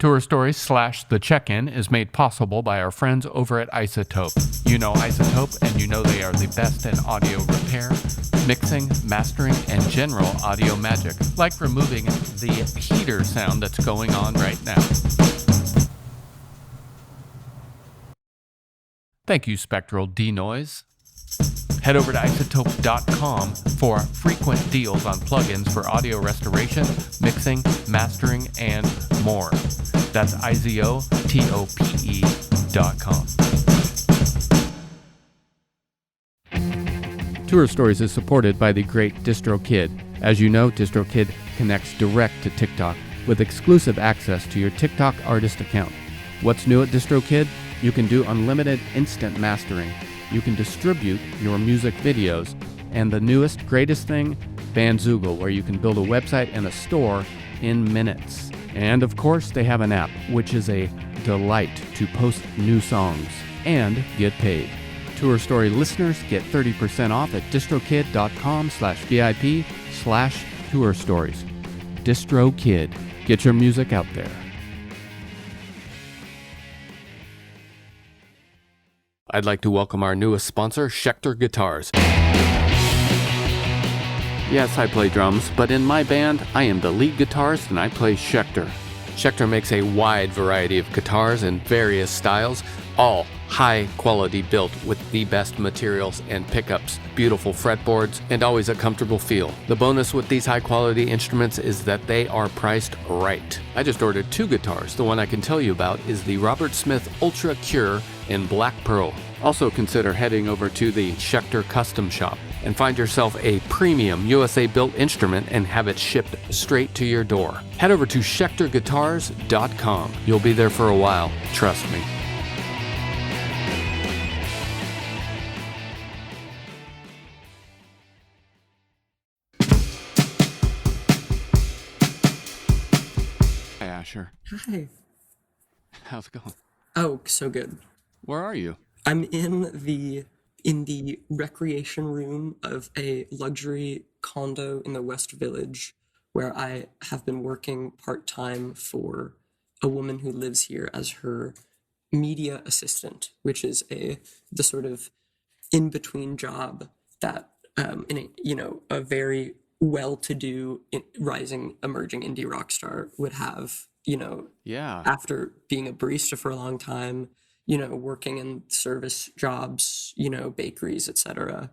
Tour Stories / The Check-In is made possible by our friends over at Izotope. You know Izotope, and you know they are the best in audio repair, mixing, mastering, and general audio magic, like removing the heater sound that's going on right now. Thank you, Spectral Denoise. Head over to izotope.com for frequent deals on plugins for audio restoration, mixing, mastering, and more. That's izotope.com. Tour Stories is supported by the great Distrokid. As you know, Distrokid connects direct to TikTok with exclusive access to your TikTok artist account. What's new at Distrokid? You can do unlimited instant mastering. You can distribute your music videos, and the newest, greatest thing, Bandzoogle, where you can build a website and a store in minutes. And of course, they have an app, which is a delight to post new songs and get paid. Tour Story listeners get 30% off at distrokid.com/VIP/tour stories. Distrokid. Get your music out there. I'd like to welcome our newest sponsor, Schecter Guitars. Yes, I play drums, but in my band, I am the lead guitarist and I play Schecter. Schecter makes a wide variety of guitars in various styles, all high quality built with the best materials and pickups, beautiful fretboards, and always a comfortable feel. The bonus with these high quality instruments is that they are priced right. I just ordered 2 guitars. The one I can tell you about is the Robert Smith Ultra Cure in Black Pearl. Also consider heading over to the Schecter Custom Shop and find yourself a premium USA-built instrument and have it shipped straight to your door. Head over to schecterguitars.com. You'll be there for a while, trust me. Hi, Asher. Hi. How's it going? Oh, so good. Where are you? I'm in the recreation room of a luxury condo in the West Village, where I have been working part-time for a woman who lives here as her media assistant, which is the sort of in-between job that a very well-to-do rising emerging indie rock star would have, Yeah. after being a barista for a long time, working in service jobs, bakeries, etc.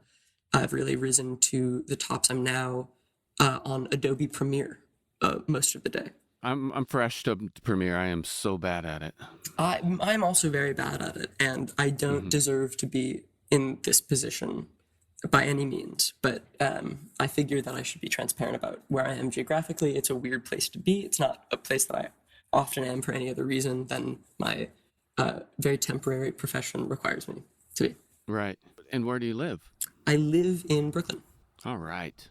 I've really risen to the tops. I'm now on Adobe Premiere most of the day. I'm fresh to Premiere. I am so bad at it. I'm also very bad at it, and I don't deserve to be in this position by any means. But I figure that I should be transparent about where I am geographically. It's a weird place to be. It's not a place that I often am for any other reason than my very temporary profession requires me to be. Right. And where do you live? I live in Brooklyn. All right.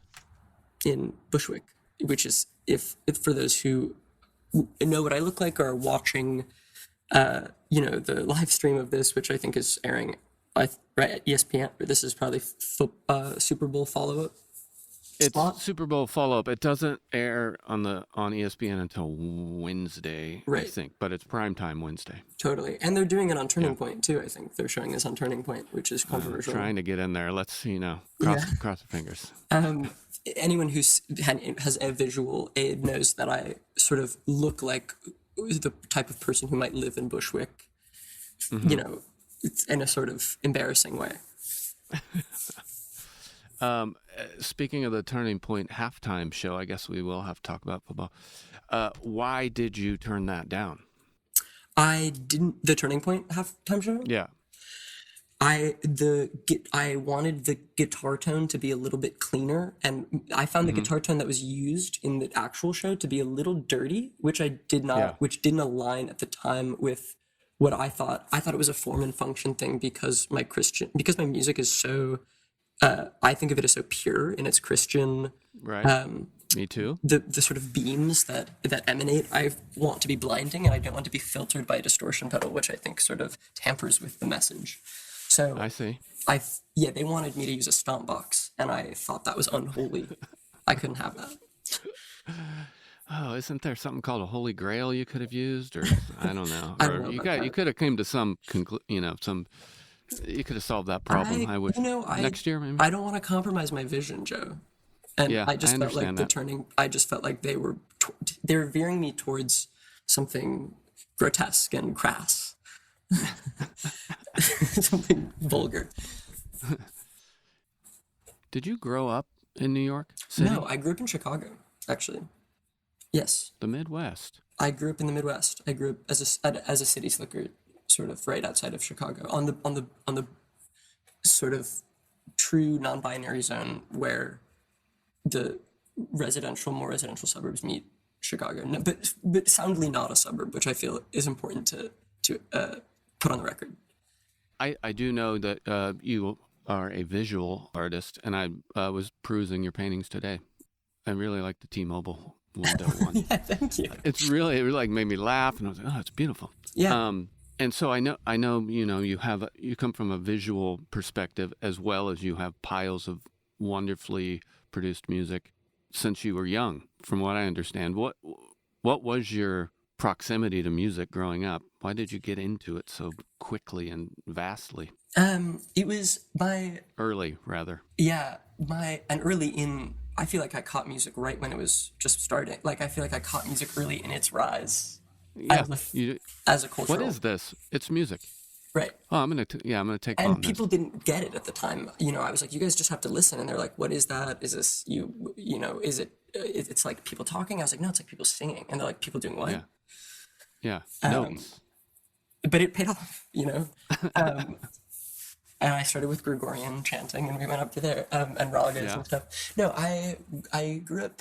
In Bushwick, which is, if for those who know what I look like or are watching, the live stream of this, which I think is airing right at ESPN. This is probably Super Bowl follow-up. It's Super Bowl follow-up. It doesn't air on ESPN until Wednesday, right. I think, but it's primetime Wednesday. Totally. And they're doing it on Turning Point, too, I think. They're showing this on Turning Point, which is controversial. Trying to get in there. Let's, cross the fingers. Anyone who has a visual aid knows that I sort of look like the type of person who might live in Bushwick, in a sort of embarrassing way. Speaking of the Turning Point halftime show, I guess we will have to talk about football. Why did you turn that down? I didn't. The Turning Point halftime show? Yeah. I wanted the guitar tone to be a little bit cleaner, and I found the guitar tone that was used in the actual show to be a little dirty, which I did not, which didn't align at the time with what I thought. I thought it was a form and function thing because my music is so, I think of it as so pure in its Christian. Right. Me too. The sort of beams that emanate, I want to be blinding, and I don't want to be filtered by a distortion pedal, which I think sort of tampers with the message. So I see. They wanted me to use a stomp box, and I thought that was unholy. I couldn't have that. Oh, isn't there something called a Holy Grail you could have used, or I don't know, I don't or know you about got you that. could have came to some some you could have solved that problem. I, I you wish know, next year maybe. I don't want to compromise my vision, Joe. And Yeah, I I just felt like understand that. I just felt like they were veering me towards something grotesque and crass, something vulgar. Did you grow up in New York No, City, I grew up in Chicago, actually. Yes, the Midwest? I grew up in the Midwest. I grew up as a city slicker, sort of right outside of Chicago, on the sort of true non-binary zone where the more residential suburbs meet Chicago, no, but soundly not a suburb, which I feel is important to put on the record. I do know that you are a visual artist, and I was perusing your paintings today. I really like the T-Mobile window one. Yeah, thank you. It really like made me laugh, and I was like, oh, it's beautiful. Yeah, Um, and so I know, you come from a visual perspective as well as you have piles of wonderfully produced music since you were young, from what I understand. What was your proximity to music growing up? Why did you get into it so quickly and vastly? it was my Early, rather. yeah my and early in. I feel like I caught music right when it was just starting. Like I feel like I caught music early in its rise Yeah. as a You. as a What cultural is this? It's music. right. Oh, I'm gonna take part And in people this. didn't get it at the time. You know, I was like, you guys just have to listen. And they're like, what is that? Is this is it, it's like people talking. I was like, no, it's like people singing. And they're like, people doing what? Yeah. Yeah. Um, Notes. but it paid off, you know? Um, and I started with Gregorian chanting and we went up to there, and ragas Yeah. and stuff. No, I grew up,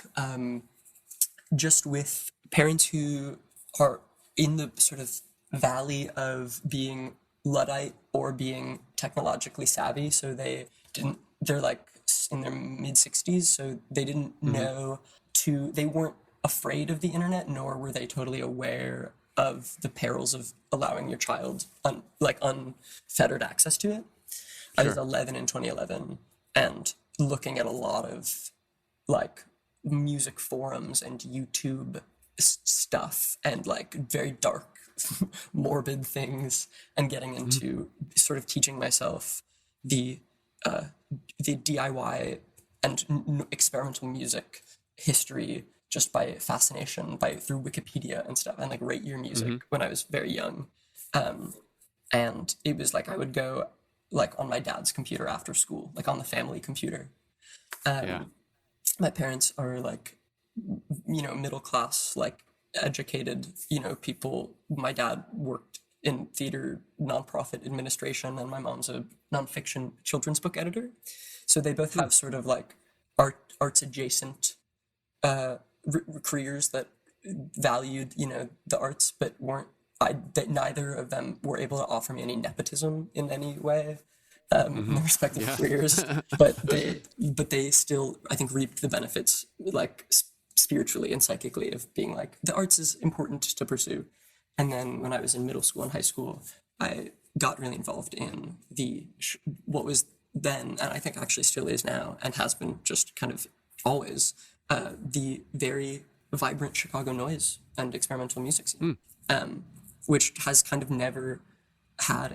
just with parents who are in the sort of valley of being Luddite or being technologically savvy. So they're like in their mid 60s. So they didn't Mm-hmm. know they weren't afraid of the internet, nor were they totally aware of the perils of allowing your child unfettered access to it. I was Sure. 11 in 2011 and looking at a lot of like music forums and YouTube stuff and like very dark, morbid things, and getting Mm-hmm. into sort of teaching myself the uh, the DIY and experimental music history just by fascination by through Wikipedia and stuff and like rate your music Mm-hmm. when I was very young. Um, and it was like I would go like on my dad's computer after school, like on the family computer. Yeah. Um, my parents are like middle class, like educated, people. My dad worked in theater nonprofit administration, and my mom's a nonfiction children's book editor. So they both Hmm. have sort of like arts adjacent careers that valued, the arts, but weren't. That neither of them were able to offer me any nepotism in any way in Mm-hmm. their respective Yeah. careers, but they still, I think, reaped the benefits like spiritually and psychically of being like the arts is important to pursue. And then when I was in middle school and high school, I got really involved in what was then, and I think actually still is now, and has been just kind of always, the very vibrant Chicago noise and experimental music scene, Hmm. which has kind of never had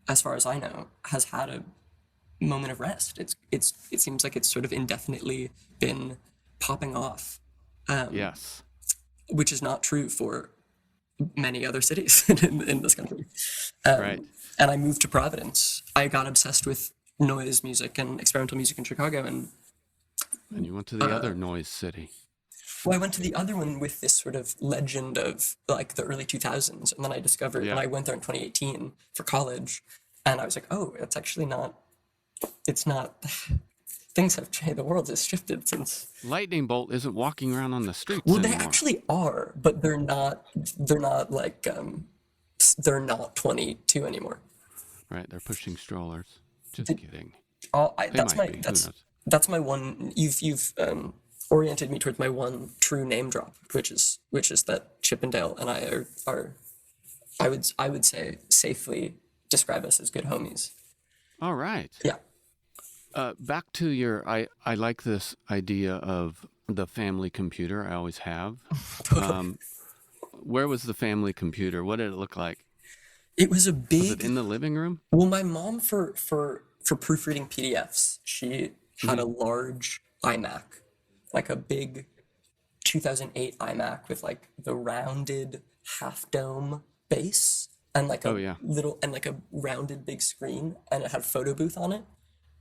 as far as I know, has had a moment of rest. It seems like it's sort of indefinitely been popping off, Yes. which is not true for many other cities in this country. Right. And I moved to Providence. I got obsessed with noise music and experimental music in Chicago, and And you went to the other noise city. well, I went to the other one with this sort of legend of like the early 2000s, and then and Yeah. I went there in 2018 for college, and I was like, oh, it's not, things have changed, the world has shifted since. Lightning Bolt isn't walking around on the streets Well, they anymore. actually are, but they're not like, they're not 22 anymore. Right. They're pushing strollers. Just kidding. They That's might be. Who knows? that's my one. You've oriented me towards my one true name drop, which is that Chippendale and I are I would say safely describe us as good homies. All right. Yeah. Back to your, I like this idea of The family computer I always have. Totally. Where was the family computer? What did it look like? It was a Was it big. in the living room? Well, my mom for proofreading PDFs, she had Hmm. a large iMac, like a big 2008 iMac with like the rounded half dome base and like Oh a yeah, little and like a rounded big screen, and it had photo booth on it.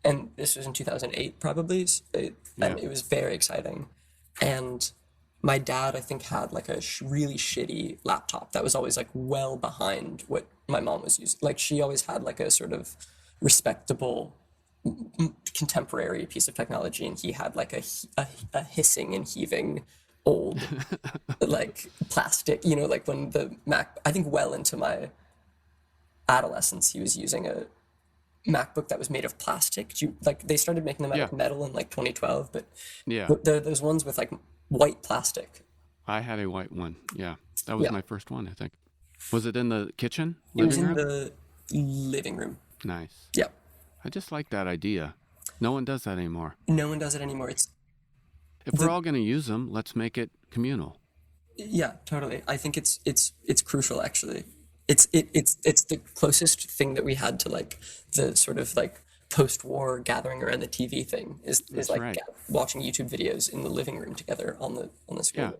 And this was in 2008 probably, yeah. and it was very exciting. And my dad, I think, had like a really shitty laptop that was always like well behind what my mom was using. Like she always had like a sort of respectable contemporary piece of technology, and he had like a hissing and heaving old like plastic, like when the Mac, I think well into my adolescence, he was using a MacBook that was made of plastic. Like they started making them out Yeah, of metal in like 2012, but yeah. there those ones with like white plastic. I had a white one. Yeah, that was Yeah, my first one, I think. Was it in the kitchen, it was living in room? the living room. Nice. Yeah, I just like that idea. No one does that anymore. no one does it anymore. It's If we're the all going to use them, let's make it communal. Yeah, totally. I think it's crucial actually. It's the closest thing that we had to like the sort of like post-war gathering around the TV thing is That's like right. watching YouTube videos in the living room together on the screen. Yeah,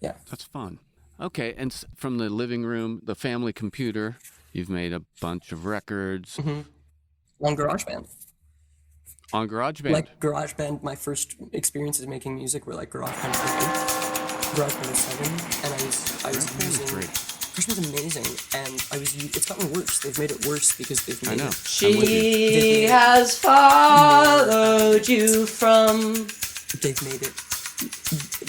Yeah. that's fun. Okay, and from the living room, the family computer, you've made a bunch of records On GarageBand. on GarageBand. Like GarageBand, my first experiences making music were like GarageBand 8, GarageBand 7, and I was GarageBand is using great. GarageBand's amazing, and it's gotten worse. They've made it worse because they've I made know. it I'm with you. they've She made it has more followed you from they've made it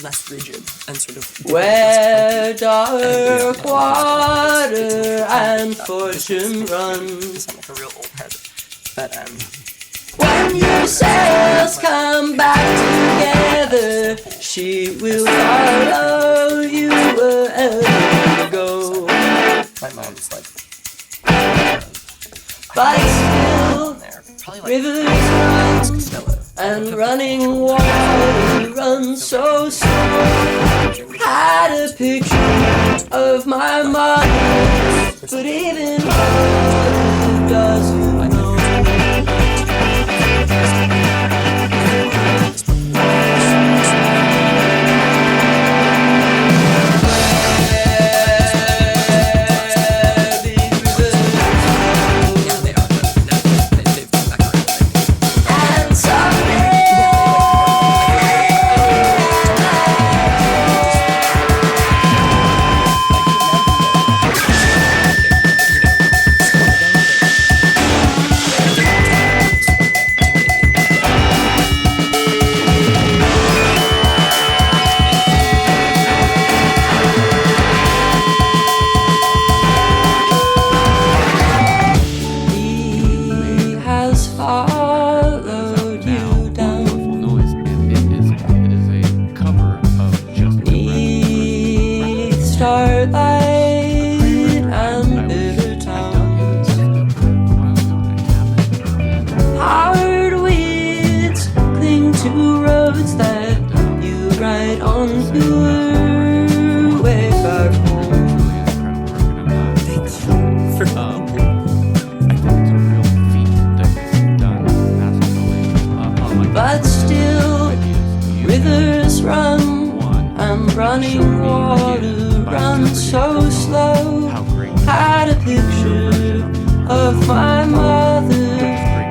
less rigid and sort of where less clunky, and Yeah. dark it's water and this fortune sound runs. like a real old head. But When your sails come back together, she will follow you wherever you go. my mom's like But still, on there, probably like rivers run Costello. and running water runs so slow. Had a picture of my mother, but even mother doesn't know. Yeah, they are. But now they've come back around. And someday he has followed you down. Beautiful noise, and it is a cover of just a Beneath starlight and bitter town. Hard winds cling to roads that you ride on your way back home. But still, rivers run and running water runs so slow. Had a picture of my mother,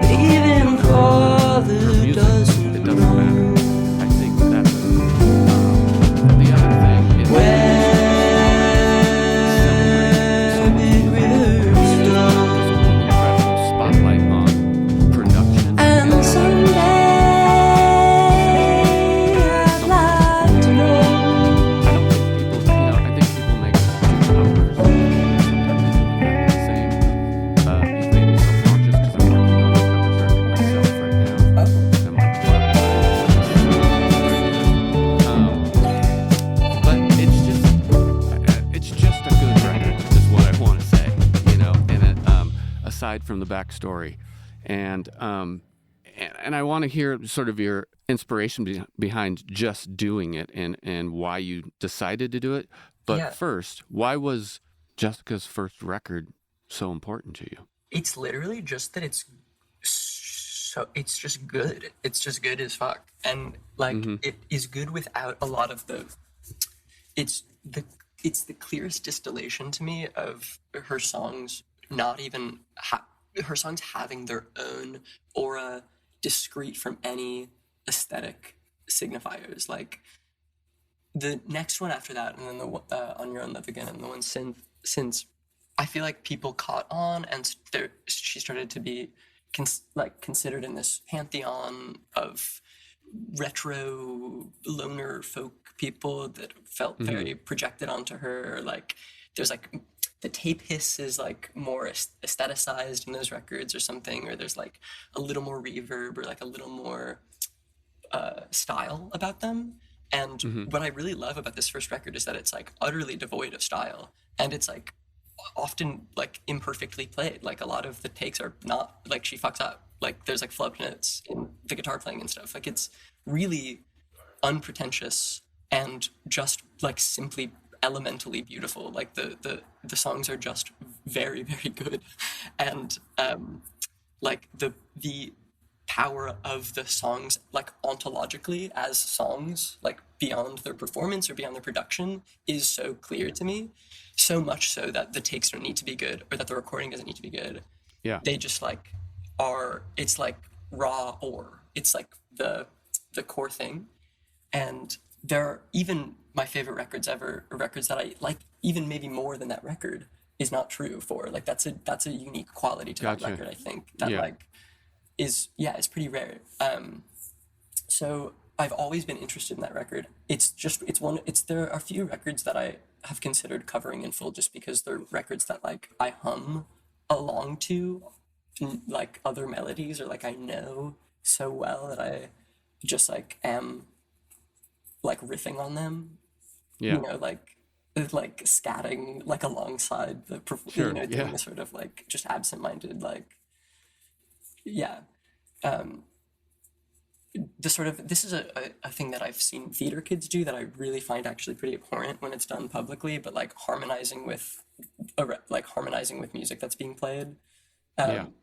but even father doesn't know. I think that's the other thing is Where big rivers flow, incredible spotlight on production. and someday I'd like to know. I think people make two covers. Sometimes I think the same. You've made me self-conscious because I'm working on a cover record myself right now. I'm like, but it's just a good record, is what I want to say, and aside from the backstory, and I want to hear sort of your inspiration behind just doing it and why you decided to do it. But Yeah. first, why was Jessica's first record so important to you? It's literally just that it's just good. It's just good as fuck. And like it is good without a lot of it's the it's the clearest distillation to me of her songs not even her songs having their own aura discrete from any aesthetic signifiers. Like the next one after that, and then the On Your Own Love Again, and the one since I feel like people caught on, and she started to be considered in this pantheon of retro loner folk people that felt very projected onto her. Like there's like the tape hiss is like more aestheticized in those records or something, or there's like a little more reverb or like a little more style about them. And what I really love about this first record is that it's like utterly devoid of style, and it's like often like imperfectly played. Like a lot of the takes are not like she fucks up. Like there's like flub notes in the guitar playing and stuff. Like it's really unpretentious and just like simply elementally beautiful. Like the songs are just very, very good. And like the power of the songs like ontologically as songs, like beyond their performance or beyond their production, is so clear to me. So much so that the takes don't need to be good, or that the recording doesn't need to be good. Yeah. They just like are, it's like raw ore. It's like the core thing. And there are even my favorite records ever, or records that I like even maybe more than that record, is not true for. Like that's a unique quality to that record, I think. That like is pretty rare. So I've always been interested in that record. There are a few records that I have considered covering in full just because they're records that like I hum along to, like other melodies, or like I know so well that I just like am like riffing on them. Yeah. You know, like scatting like alongside the doing a sort of like just absent-minded like this is a thing that I've seen theater kids do that I really find actually pretty abhorrent when it's done publicly, but like harmonizing with music that's being played.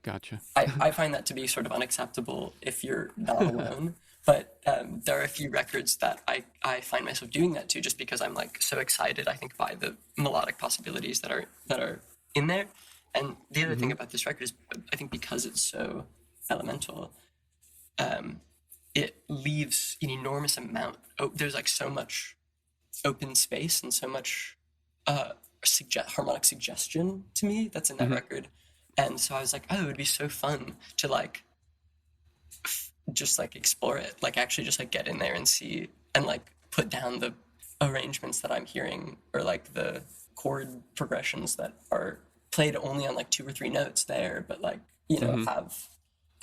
Gotcha. I find that to be sort of unacceptable if you're not alone. But there are a few records that I find myself doing that to, just because I'm like so excited, I think, by the melodic possibilities that are in there. And the other thing about this record is, I think because it's so elemental, it leaves an enormous amount. There's like so much open space and so much harmonic suggestion to me that's in that record. And so I was like, oh, it would be so fun to like just like explore it, like actually just like get in there and see and like put down the arrangements that I'm hearing, or like the chord progressions that are played only on like 2 or 3 notes there, but like, you know,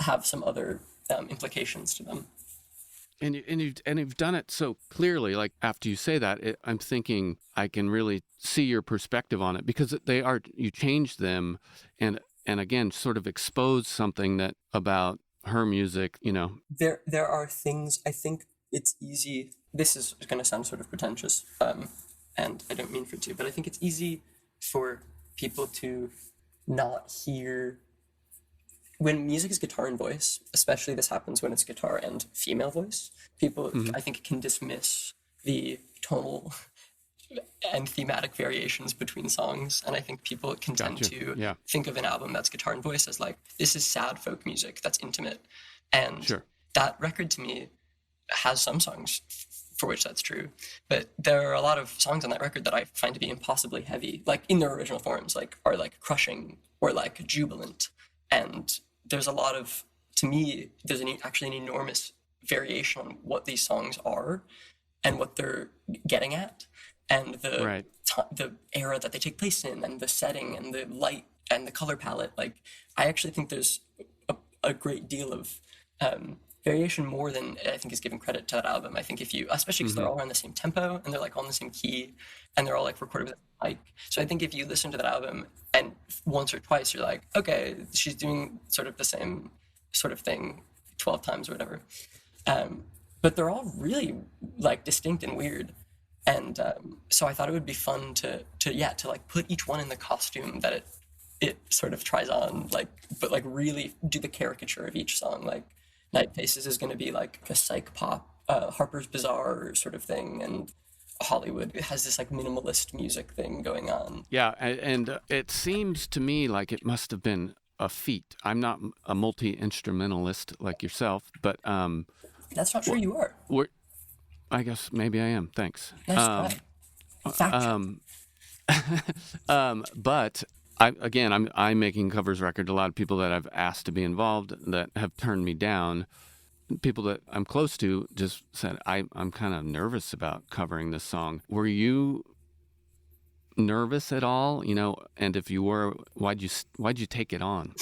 have some other implications to them. And you've done it so clearly. Like after you say that, I'm thinking I can really see your perspective on it, because you change them, and again sort of expose something that about her music. You know, there are things. I think it's easy. This is going to sound sort of pretentious, and I don't mean for it to, but I think it's easy for people to not hear. When music is guitar and voice, especially this happens when it's guitar and female voice, people, I think, can dismiss the tonal and thematic variations between songs. And I think people can tend to think of an album that's guitar and voice as like, this is sad folk music that's intimate. And that record to me has some songs for which that's true. But there are a lot of songs on that record that I find to be impossibly heavy, like in their original forms, like are like crushing or like jubilant. And there's a lot of, to me, there's actually an enormous variation on what these songs are and what they're getting at, and the era that they take place in, and the setting, and the light, and the color palette. Like, I actually think there's a great deal of variation, more than I think is given credit to that album. I think if you, especially because they're all on the same tempo, and they're like on the same key, and they're all like recorded with a mic. So I think if you listen to that album and once or twice, you're like, okay, she's doing sort of the same sort of thing 12 times or whatever. but they're all really like distinct and weird. And so I thought it would be fun to like put each one in the costume that it sort of tries on, like, but like really do the caricature of each song. Like Night Faces is going to be like a psych pop, Harper's Bazaar sort of thing, and Hollywood has this like minimalist music thing going on. Yeah, and it seems to me like it must have been a feat. I'm not a multi-instrumentalist like yourself, but That's not true. You are. we're, I guess maybe I am. Thanks. Nice try. Fact check. But I'm making covers record. A lot of people that I've asked to be involved that have turned me down. People that I'm close to just said I'm kind of nervous about covering this song. Were you nervous at all? You know, and if you were, why'd you take it on?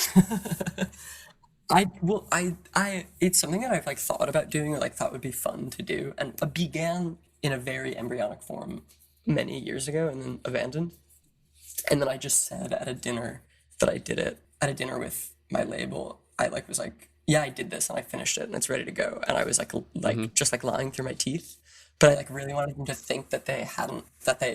It's something that I've like thought about doing, or like thought would be fun to do, and began in a very embryonic form many years ago, and then abandoned. And then I just said at a dinner that I did it at a dinner with my label. I like was like, yeah, I did this and I finished it and it's ready to go. And I was like just like lying through my teeth, but I like really wanted them to think that they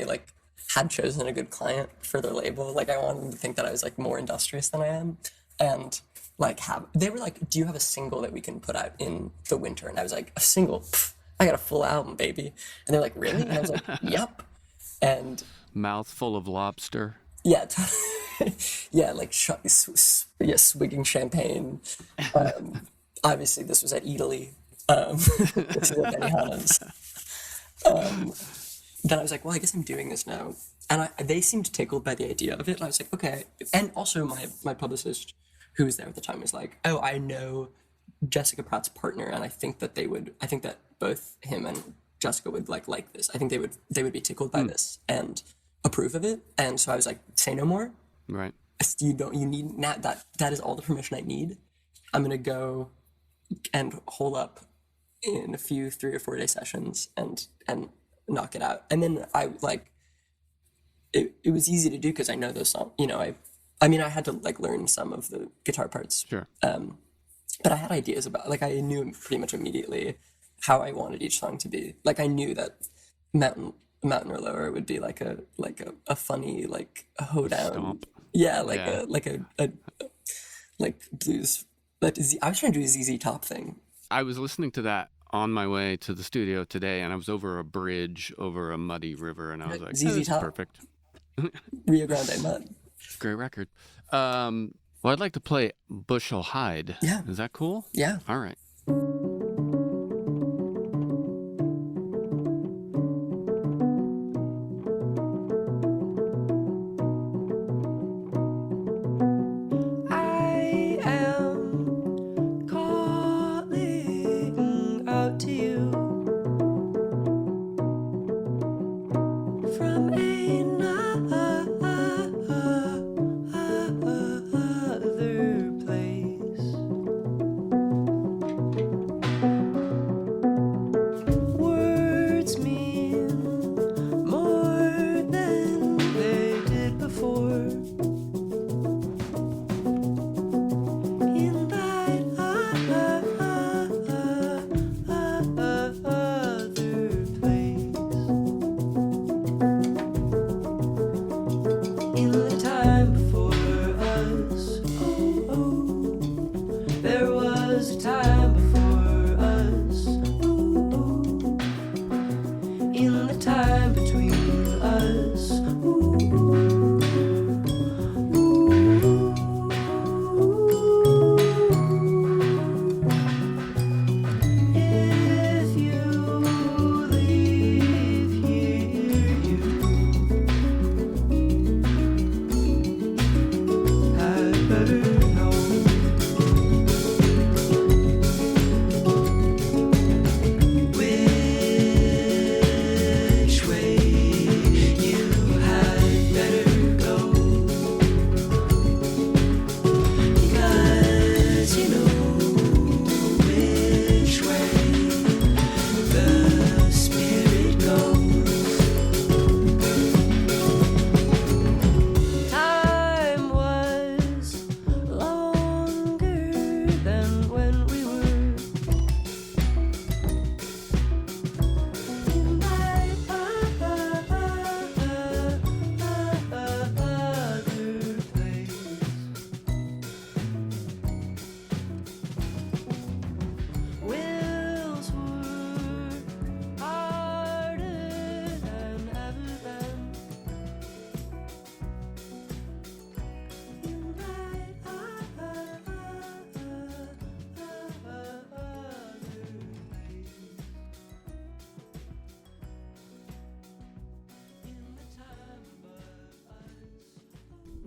like had chosen a good client for their label. Like I wanted them to think that I was like more industrious than I am, and like they were like, do you have a single that we can put out in the winter? And I was like, a single? Pff, I got a full album, baby. And they're like, really? And I was like, yep. And Mouthful of lobster. yeah, yeah, like swigging champagne. Obviously, this was at Italy. This is at Benihana's. Then I was like, well, I guess I'm doing this now. And they seemed tickled by the idea of it. And I was like, okay. And also my publicist, who was there at the time, was like, oh, I know Jessica Pratt's partner, and I think that both him and Jessica would like this. I think they would be tickled by this and approve of it. And so I was like, say no more. Right. You need now that is all the permission I need. I'm gonna go and hole up in a few 3 or 4 day sessions and knock it out. And then I like it was easy to do because I know those songs. You know, I mean I had to like learn some of the guitar parts. Sure. But I had ideas about, like, I knew pretty much immediately how I wanted each song to be. Like I knew that Mountain or Lower would be like a funny like a hoedown. Stomp. Yeah, Yeah. like blues. But I was trying to do a ZZ Top thing. I was listening to that on my way to the studio today, and I was over a bridge over a muddy river, and I was like, ZZ "Oh, this is Top. perfect. Rio Grande Mud. Great record." Well, I'd like to play Bushel Hide. Yeah. Is that cool? Yeah. All right. I am calling out to you from another place.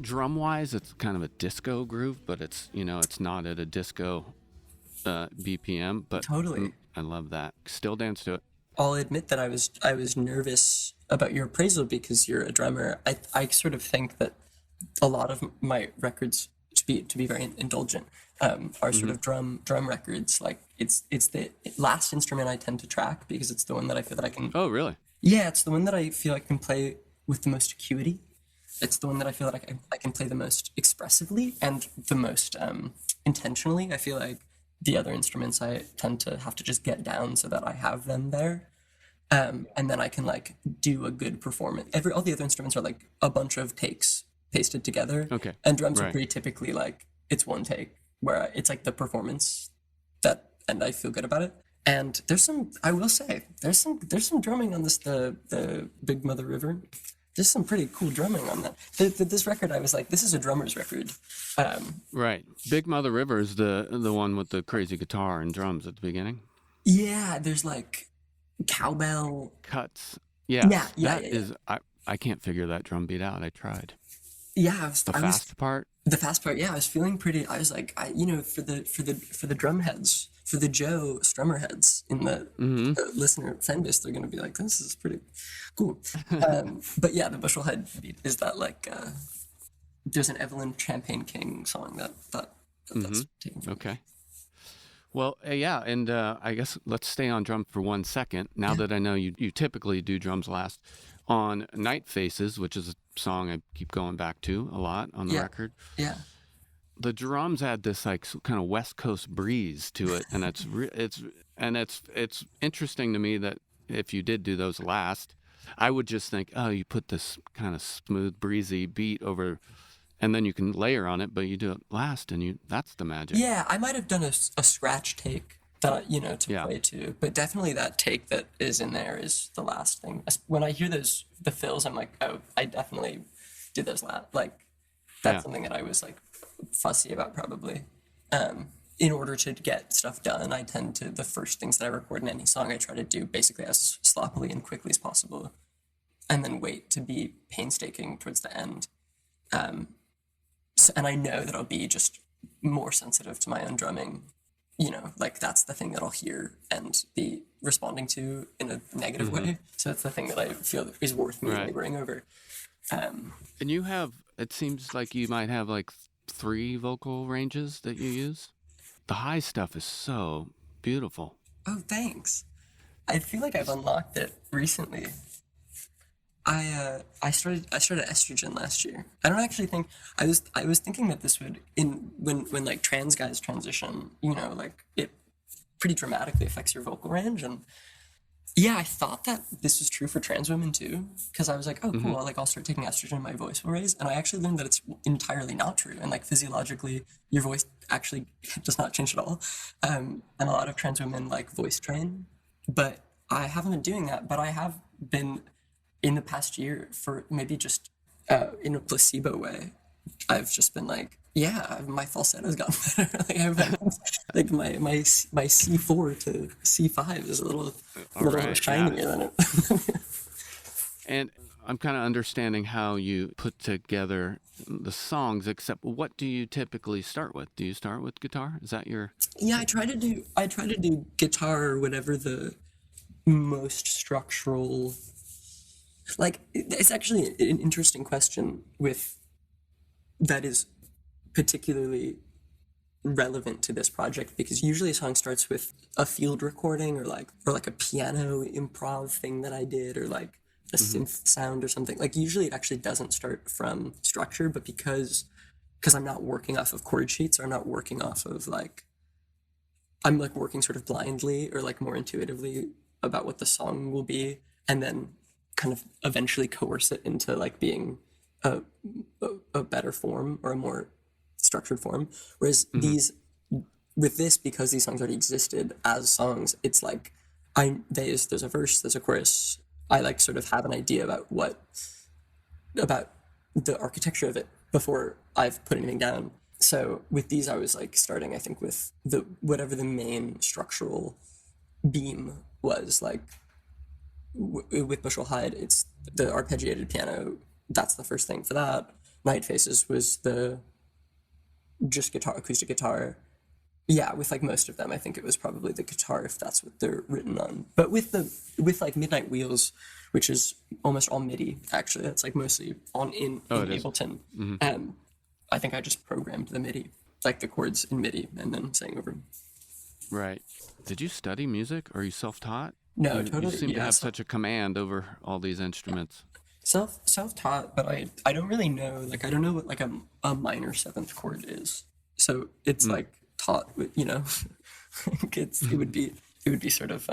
drum wise, it's kind of a disco groove, but it's, it's not at a disco BPM, but Totally. I love that. Still dance to it. I'll admit that I was nervous about your appraisal because you're a drummer. I sort of think that a lot of my records, to be very indulgent, are sort of drum records. Like it's the last instrument I tend to track because it's the one that I feel that I can. Oh, really? Yeah, it's the one that I feel I can play with the most acuity. It's the one that I feel like I can play the most expressively and the most intentionally. I feel like the other instruments I tend to have to just get down so that I have them there. And then I can like do a good performance. All the other instruments are like a bunch of takes pasted together. Okay. And drums are Right. pretty typically like it's one take where it's like the performance that, and I feel good about it. And I will say, there's some drumming on the Big Mother River. There's some pretty cool drumming on that. This record, I was like, this is a drummer's record. Right. Big Mother River is the one with the crazy guitar and drums at the beginning. Yeah, there's like cowbell. Cuts. Yeah. Yeah. I can't figure that drum beat out. I tried. Yeah, The fast part. the fast part. Yeah, I was feeling pretty. I was like, for the drum heads, for the Joe strummer heads in the listener fan base, they're gonna be like, this is pretty cool. But yeah, the Bushelhead beat is that like there's an Evelyn Champagne King song that's taken from. Okay. Well, yeah, and I guess let's stay on drum for 1 second. Now that I know you typically do drums last. On Night Faces, which is a song I keep going back to a lot on the record, Yeah. the drums add this like kind of West Coast breeze to it, and it's interesting to me that if you did do those last, I would just think, oh, you put this kind of smooth, breezy beat over, and then you can layer on it, but you do it last, and that's the magic. Yeah, I might have done a scratch take that to Yeah. play to, but definitely that take that is in there is the last thing. When I hear the fills, I'm like, oh, I definitely did those last. Like that's something that I was like fussy about probably. In order to get stuff done, I tend to the first things that I record in any song I try to do basically as sloppily and quickly as possible, and then wait to be painstaking towards the end. And I know that I'll be just more sensitive to my own drumming. Like that's the thing that I'll hear and be responding to in a negative way. So that's the thing that I feel is worth me laboring over. And it seems like you might have like 3 vocal ranges that you use. The high stuff is so beautiful. Oh, thanks. I feel like I've unlocked it recently. I started estrogen last year. I don't actually think I was thinking that this would when like trans guys transition, like it pretty dramatically affects your vocal range. And yeah, I thought that this was true for trans women too, because I was like, oh cool, like I'll start taking estrogen, my voice will raise. And I actually learned that it's entirely not true, and like physiologically your voice actually does not change at all. And a lot of trans women like voice train, but I haven't been doing that. But I have been in the past year, for maybe just in a placebo way, I've just been like, yeah, my falsetto's gotten better. Like I've like my C4 to C5 is a little shinier than it. And I'm kind of understanding how you put together the songs, except what do you typically start with? Do you start with guitar? Is that your... Yeah, I try to do guitar or whatever the most structural. Like, it's actually an interesting question that is particularly relevant to this project, because usually a song starts with a field recording or like a piano improv thing that I did, or like a synth sound or something. Like usually it actually doesn't start from structure, but because I'm not working off of chord sheets, or I'm not working off of like, I'm like working sort of blindly or like more intuitively about what the song will be, and then kind of eventually coerce it into like being a better form or a more structured form. Whereas with this, because these songs already existed as songs, it's like there's a verse, there's a chorus. I like sort of have an idea about the architecture of it before I've put anything down. So with these, I was like starting, I think, with whatever the main structural beam was. Like with Bushel Hyde, it's the arpeggiated piano. That's the first thing for that. Night Faces was the just guitar, acoustic guitar. Yeah, with like most of them, I think it was probably the guitar if that's what they're written on. But with like Midnight Wheels, which is almost all MIDI actually, that's like mostly in it is. Ableton. I think I just programmed the MIDI, like the chords in MIDI, and then sang over them. Right. Did you study music, or are you self-taught? No, You totally. seem to Yeah, have such a command over all these instruments. self-taught, but I don't really know. Like I don't know what like a minor seventh chord is. So it's like taught with, you know, like it would be sort of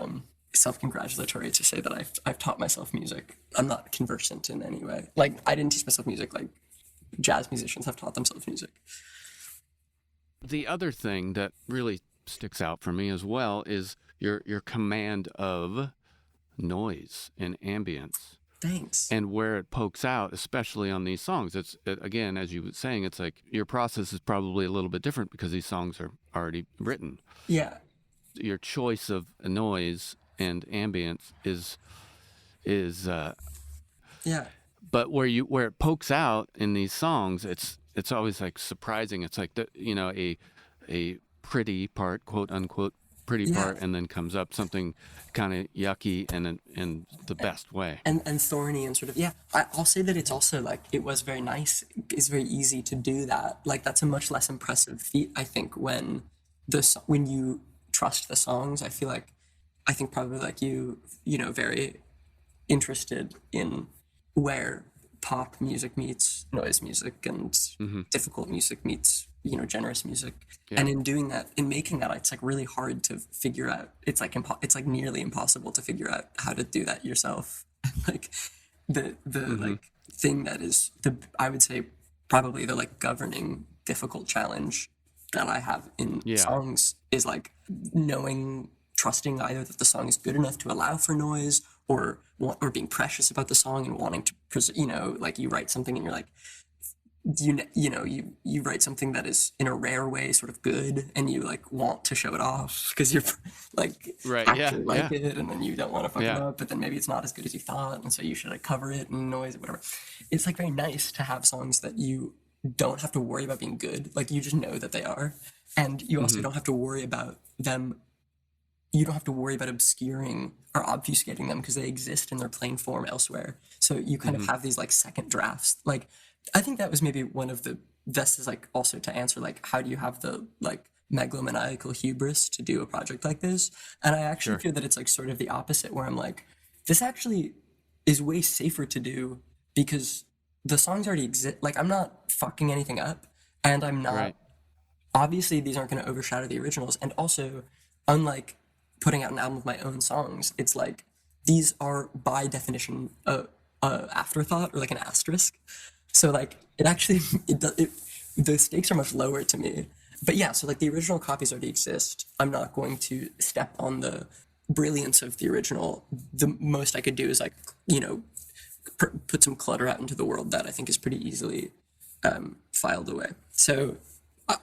self-congratulatory to say that I've taught myself music. I'm not conversant in any way. Like I didn't teach myself music. Like jazz musicians have taught themselves music. The other thing that really sticks out for me as well is your command of noise and ambience. Thanks. And where it pokes out, especially on these songs, again, as you were saying, it's like your process is probably a little bit different because these songs are already written. Yeah. Your choice of noise and ambience is Yeah. but where it pokes out in these songs, it's always like surprising. It's like a pretty part, quote unquote pretty Yeah. part, and then comes up something kind of yucky and in the best way. And thorny and sort of, yeah. I'll say that it's also like it was very nice. It's very easy to do that. Like that's a much less impressive feat, I think, when you trust the songs. I think probably like you know, very interested in where pop music meets noise music and difficult music meets, you know, generous music. Yeah. And in doing that, in making that, it's like really hard to figure out. It's like it's like nearly impossible to figure out how to do that yourself. Like the like thing that is I would say probably the like governing difficult challenge that I have in songs is like trusting either that the song is good enough to allow for noise, or being precious about the song and wanting to you know, like you write something and you're like, you write something that is in a rare way sort of good, and you like want to show it off because you're like Right, actually like it, and then you don't want to fuck it Yeah. up, but then maybe it's not as good as you thought, and so you should like cover it and noise it, whatever. It's like very nice to have songs that you don't have to worry about being good, like you just know that they are, and you also don't have to worry about them. You don't have to worry about obscuring or obfuscating them because they exist in their plain form elsewhere. So you kind of have these like second drafts. Like I think that was maybe one of the this is like also to answer like how do you have the like megalomaniacal hubris to do a project like this? And I actually feel that it's like sort of the opposite, where I'm like, this actually is way safer to do because the songs already exist. Like I'm not fucking anything up, and I'm not obviously these aren't going to overshadow the originals, and also unlike putting out an album of my own songs, it's like these are by definition a afterthought or like an asterisk. So like it actually the stakes are much lower to me. But yeah, so like the original copies already exist. I'm not going to step on the brilliance of the original. The most I could do is like, you know, put some clutter out into the world that I think is pretty easily filed away. So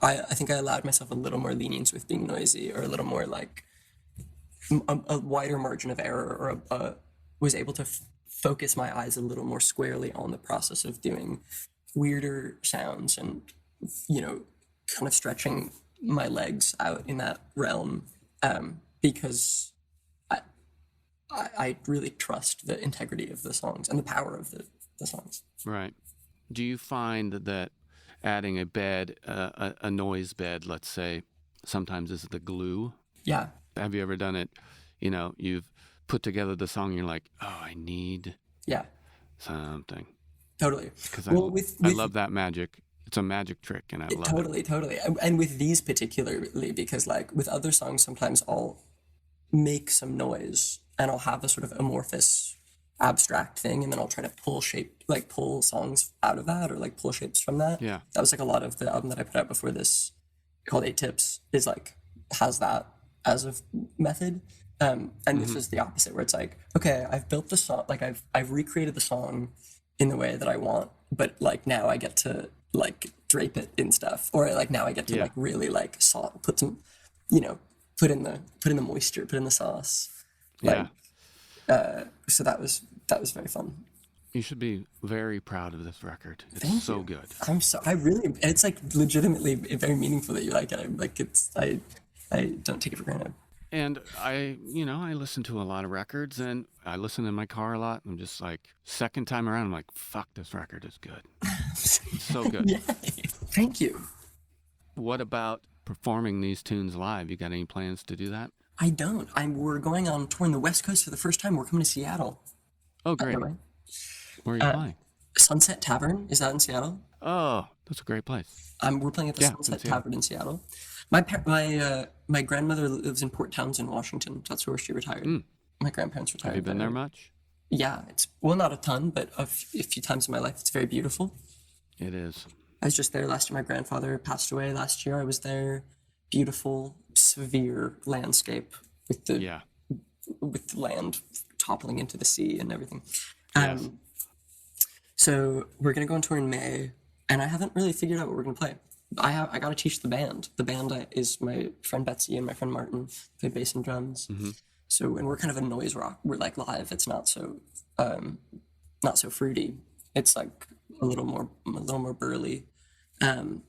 I think I allowed myself a little more lenience with being noisy, or a little more like a wider margin of error, or was able to focus my eyes a little more squarely on the process of doing weirder sounds, and you know, kind of stretching my legs out in that realm, because I really trust the integrity of the songs and the power of the songs. Right. Do you find that adding a bed, a noise bed, let's say, sometimes is the glue? Yeah. Have you ever done it? You know, you've put together the song and you're like, oh, I need something. Totally. Because I love that magic. It's a magic trick, and I love it. Totally. And with these particularly, because like with other songs, sometimes I'll make some noise and I'll have a sort of amorphous, abstract thing, and then I'll try to pull songs out of that, or like pull shapes from that. Yeah. That was like a lot of the album that I put out before this, called 8 Tips, is like has that as a method. And this is the opposite, where it's like, okay, I've built the song, like I've recreated the song in the way that I want, but like now I get to like drape it in stuff, or like now I get to like really like put some, you know, put in the moisture, put in the sauce. Like, so that was very fun. You should be very proud of this record. It's Thank so you. good. It's like legitimately very meaningful that you like it. I don't take it for granted. And I listen to a lot of records, and I listen in my car a lot. I'm just like, second time around, I'm like, fuck, this record is good. It's so good. Yay. Thank you. What about performing these tunes live? You got any plans to do that? I don't. We're going on tour in the West Coast for the first time. We're coming to Seattle. Oh, great. By the way. Where are you playing? Sunset Tavern, is that in Seattle? Oh, that's a great place. We're playing at the Yeah, Sunset in Seattle. Tavern in Seattle. My grandmother lives in Port Townsend, Washington. That's where she retired. My grandparents retired. Have you been there much? Yeah, not a ton, but a few times in my life. It's very beautiful. It is. I was just there last year. My grandfather passed away last year. I was there. Beautiful, severe landscape with the Yeah. with the land toppling into the sea and everything. Yes. So we're gonna go on tour in May, and I haven't really figured out what we're gonna play. I gotta teach the band. The band is my friend Betsy and my friend Martin. Play bass and drums. So, and we're kind of a noise rock. We're like live. It's not so fruity. It's like a little more burly, and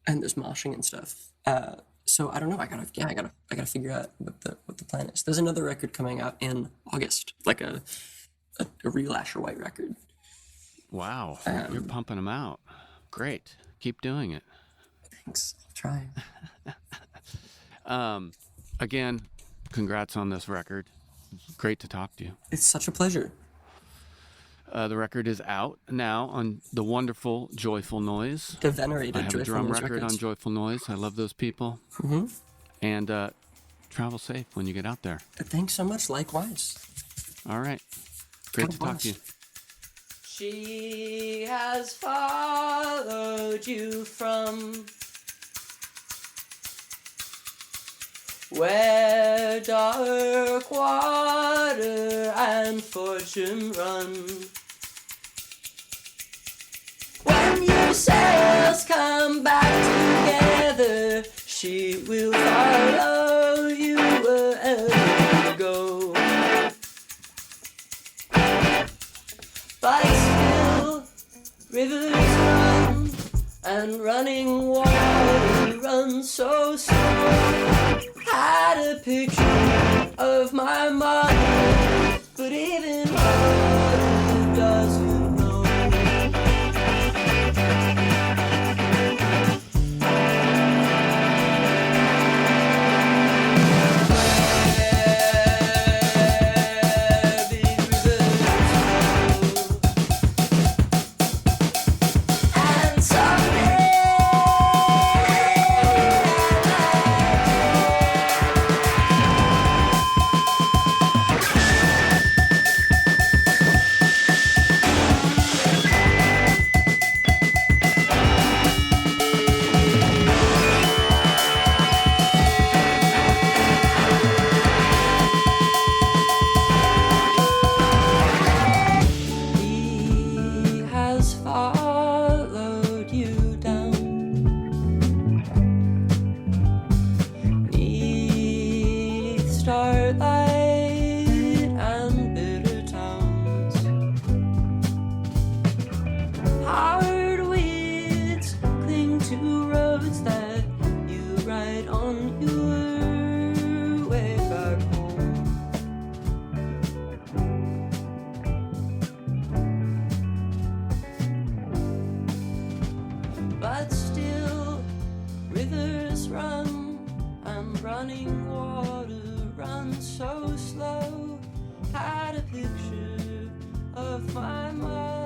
there's moshing and stuff. So I don't know. I gotta figure out what the plan is. There's another record coming out in August, like a real Asher White record. Wow. You're pumping them out. Great. Keep doing it. Thanks. I'll try. Again, congrats on this record. It's great to talk to you. It's such a pleasure. The record is out now on the wonderful Joyful Noise. The venerated I have a Joyful drum Noise record Records. on Joyful Noise. I love those people. And travel safe when you get out there. Thanks so much. Likewise. All right. Great God to talk to you. bless. She has followed you from where dark water and fortune run. When your sails come back together, she will follow you wherever you go. But still, rivers run, and running water runs so slow. Had a picture of my mother, but even mother doesn't know. He has followed you down 'neath starlight and bitter towns. Hard weeds cling to roads that you ride on your way back home. But still, rivers run, and running water runs so slow. Had a picture of my mother.